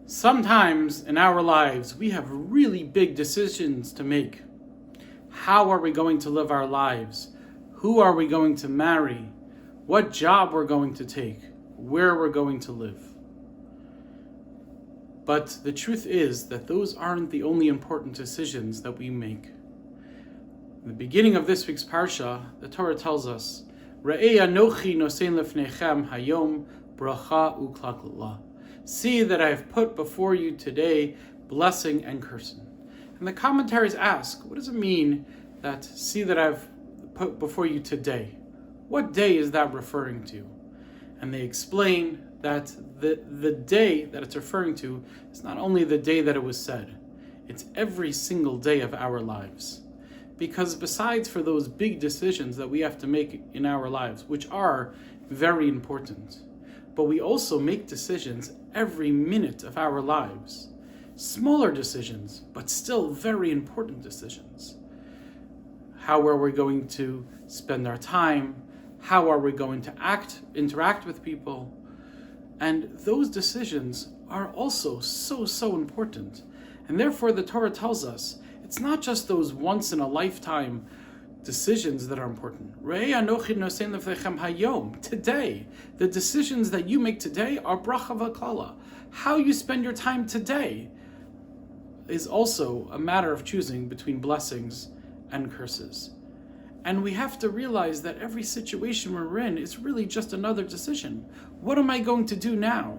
Sometimes in our lives, we have really big decisions to make. How are we going to live our lives? Who are we going to marry? What job we're going to take? Where we're going to live? But the truth is that those aren't the only important decisions that we make. In the beginning of this week's Parsha, the Torah tells us, Re'eh anochi nosein lefnechem hayom bracha uklakla. See that I have put before you today blessing and cursing. And the commentaries ask, what does it mean that see that I've put before you today? What day is that referring to? And they explain that the day that it's referring to is not only the day that it was said, it's every single day of our lives. Because besides for those big decisions that we have to make in our lives, which are very important, but we also make decisions every minute of our lives. Smaller decisions, but still very important decisions. How are we going to spend our time? How are we going to interact with people? And those decisions are also so important. And therefore the Torah tells us, it's not just those once in a lifetime decisions that are important. Today, the decisions that you make today are bracha v'klala. How you spend your time today is also a matter of choosing between blessings and curses. And we have to realize that every situation we're in is really just another decision. What am I going to do now?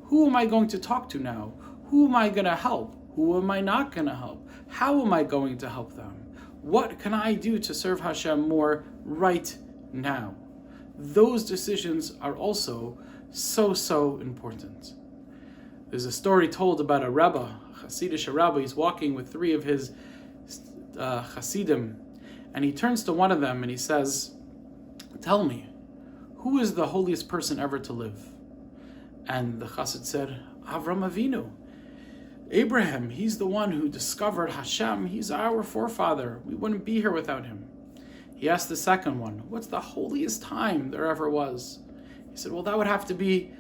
Who am I going to talk to now? Who am I going to help? Who am I not going to help? How am I going to help them? What can I do to serve Hashem more right now? Those decisions are also so important. There's a story told about a Rebbe, a Hasidic Rebbe. He's walking with three of his Hasidim, and he turns to one of them and he says, tell me, who is the holiest person ever to live? And the Chassid said, Avram Avinu. Abraham, he's the one who discovered Hashem. He's our forefather. We wouldn't be here without him. He asked the second one, what's the holiest time there ever was? He said, well, that would have to be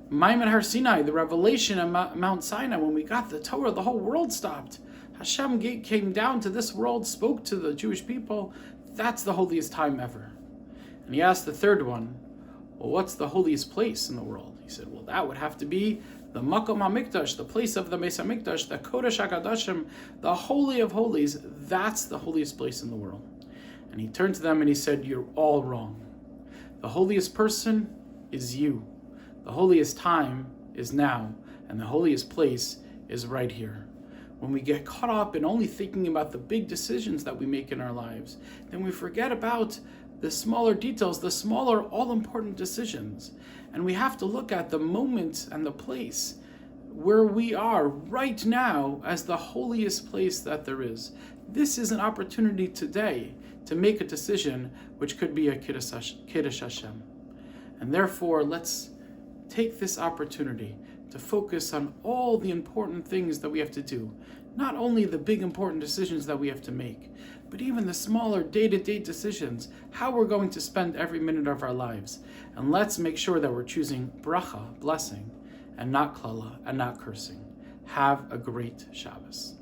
Maimon Har Sinai, the revelation at Mount Sinai. When we got the Torah, the whole world stopped. Hashem came down to this world, spoke to the Jewish people. That's the holiest time ever. And he asked the third one, well, what's the holiest place in the world? He said, well, that would have to be the Makom HaMikdash, the place of the Beis HaMikdash, the Kodesh HaKadoshim, the Holy of Holies. That's the holiest place in the world. And he turned to them and he said, you're all wrong. The holiest person is you. The holiest time is now. And the holiest place is right here. When we get caught up in only thinking about the big decisions that we make in our lives, then we forget about the smaller details, the smaller, all-important decisions. And we have to look at the moment and the place where we are right now as the holiest place that there is. This is an opportunity today to make a decision which could be a Kiddush Hashem. And therefore, let's take this opportunity to focus on all the important things that we have to do. Not only the big important decisions that we have to make, but even the smaller day-to-day decisions, how we're going to spend every minute of our lives. And let's make sure that we're choosing bracha, blessing, and not klala, and not cursing. Have a great Shabbos.